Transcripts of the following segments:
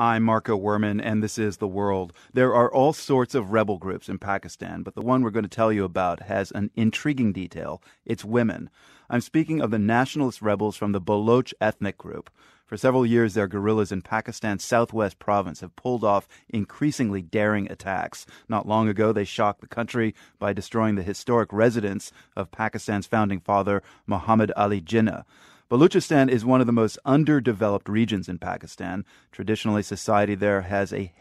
I'm Marco Werman, and this is The World. There are all sorts of rebel groups in Pakistan, but the one we're going to tell you about has an intriguing detail. It's women. I'm speaking of the nationalist rebels from the Baloch ethnic group. For several years, their guerrillas in Pakistan's southwest province have pulled off increasingly daring attacks. Not long ago, they shocked the country by destroying the historic residence of Pakistan's founding father, Muhammad Ali Jinnah. Balochistan is one of the most underdeveloped regions in Pakistan. Traditionally, society there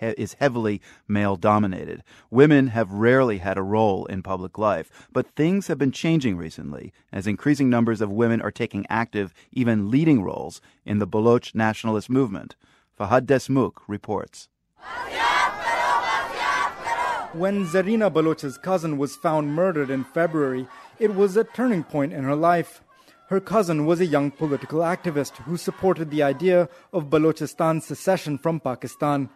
is heavily male-dominated. Women have rarely had a role in public life, but things have been changing recently as increasing numbers of women are taking active, even leading roles in the Baloch nationalist movement. Fahad Desmouk reports. When Zarina Baloch's cousin was found murdered in February, it was a turning point in her life. Her cousin was a young political activist who supported the idea of Balochistan's secession from Pakistan.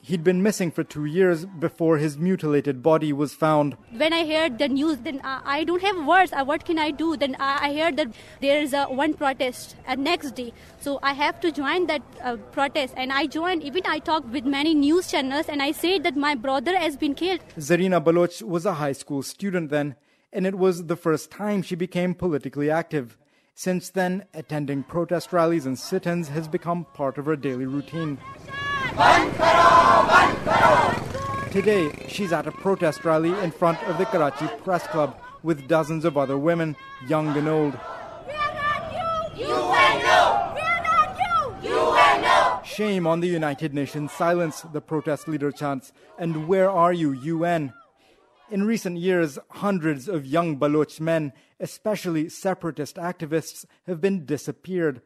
He'd been missing for 2 years before his mutilated body was found. When I heard the news, then I don't have words. What can I do? Then I heard that there is one protest next day. So I have to join that protest. And I joined, even I talked with many news channels, and I said that my brother has been killed. Zarina Baloch was a high school student then, and it was the first time she became politically active. Since then, attending protest rallies and sit-ins has become part of her daily routine. Today, she's at a protest rally in front of the Karachi Press Club with dozens of other women, young and old. We are not you! UN no! We are not you! UN no! Shame on the United Nations silence, the protest leader chants. And where are you, UN? In recent years, hundreds of young Baloch men, especially separatist activists, have been disappeared.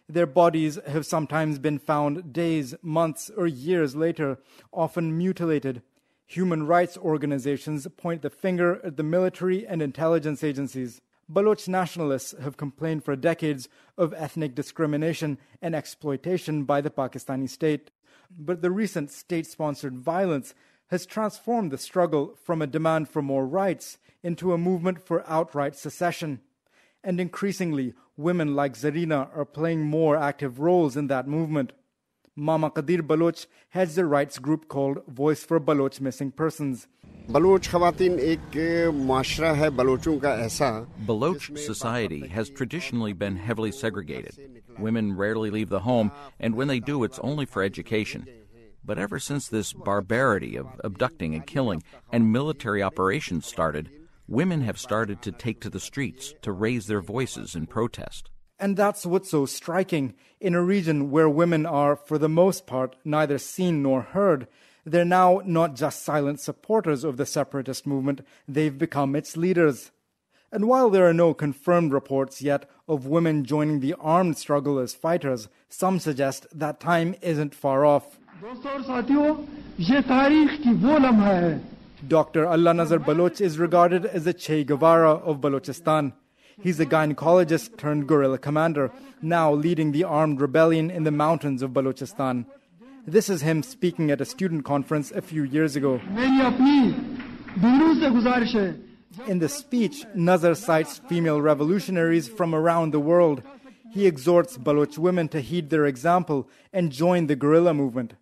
Their bodies have sometimes been found days, months, or years later, often mutilated. Human rights organizations point the finger at the military and intelligence agencies. Baloch nationalists have complained for decades of ethnic discrimination and exploitation by the Pakistani state. But the recent state-sponsored violence has transformed the struggle from a demand for more rights into a movement for outright secession. And increasingly, women like Zarina are playing more active roles in that movement. Mama Qadir Baloch heads a rights group called Voice for Baloch Missing Persons. Baloch society has traditionally been heavily segregated. Women rarely leave the home, and when they do, it's only for education. But ever since this barbarity of abducting and killing and military operations started, women have started to take to the streets to raise their voices in protest. And that's what's so striking. In a region where women are, for the most part, neither seen nor heard, they're now not just silent supporters of the separatist movement, they've become its leaders. And while there are no confirmed reports yet of women joining the armed struggle as fighters, some suggest that time isn't far off. Dr. Allah Nazar Baloch is regarded as the Che Guevara of Balochistan. He's a gynecologist turned guerrilla commander, now leading the armed rebellion in the mountains of Balochistan. This is him speaking at a student conference a few years ago. In the speech, Nazar cites female revolutionaries from around the world. He exhorts Baloch women to heed their example and join the guerrilla movement.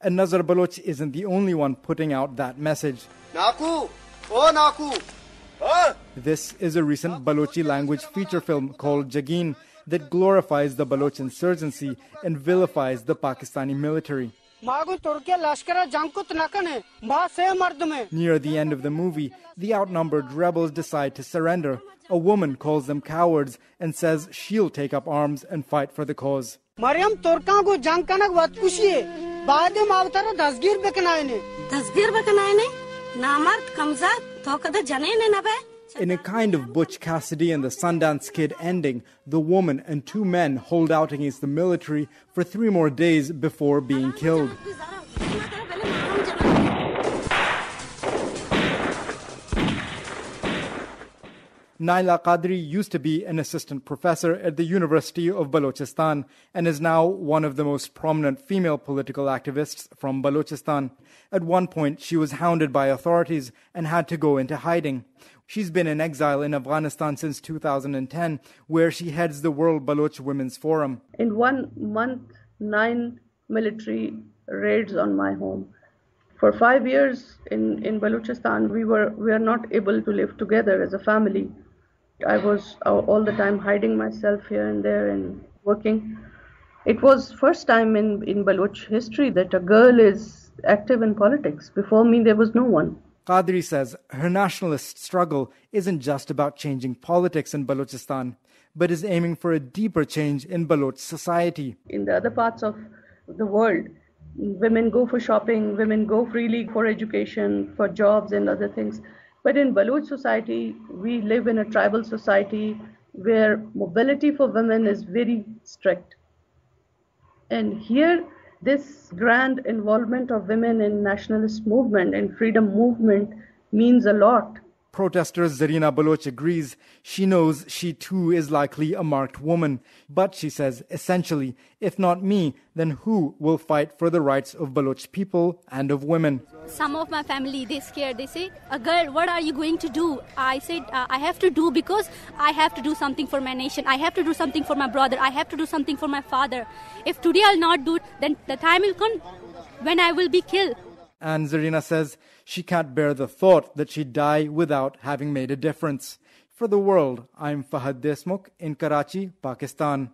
And Nazar Baloch isn't the only one putting out that message. Naku! Oh, Naku! Huh? This is a recent Balochi language feature film called Jageen that glorifies the Baloch insurgency and vilifies the Pakistani military. Near the end of the movie, the outnumbered rebels decide to surrender. A woman calls them cowards and says she'll take up arms and fight for the cause. In a kind of Butch Cassidy and the Sundance Kid ending, the woman and two men hold out against the military for 3 more days before being killed. Naila Qadri used to be an assistant professor at the University of Balochistan and is now one of the most prominent female political activists from Balochistan. At one point, she was hounded by authorities and had to go into hiding. She's been in exile in Afghanistan since 2010, where she heads the World Baloch Women's Forum. In 1 month, 9 military raids on my home. For 5 years in Balochistan, we were not able to live together as a family. I was all the time hiding myself here and there and working. It was first time in Baloch history that a girl is active in politics. Before me, there was no one. Qadri says her nationalist struggle isn't just about changing politics in Balochistan, but is aiming for a deeper change in Baloch society. In the other parts of the world, women go for shopping, women go freely for education, for jobs and other things. But in Baloch society, we live in a tribal society where mobility for women is very strict. And here, this grand involvement of women in nationalist movement and freedom movement means a lot. Protester Zarina Baloch agrees. She knows she too is likely a marked woman. But she says, essentially, if not me, then who will fight for the rights of Baloch people and of women? Some of my family, they're scared. They say, a girl, what are you going to do? I said, I have to do because I have to do something for my nation. I have to do something for my brother. I have to do something for my father. If today I'll not do it, then the time will come when I will be killed. And Zarina says she can't bear the thought that she'd die without having made a difference. For The World, I'm Fahad Desmukh in Karachi, Pakistan.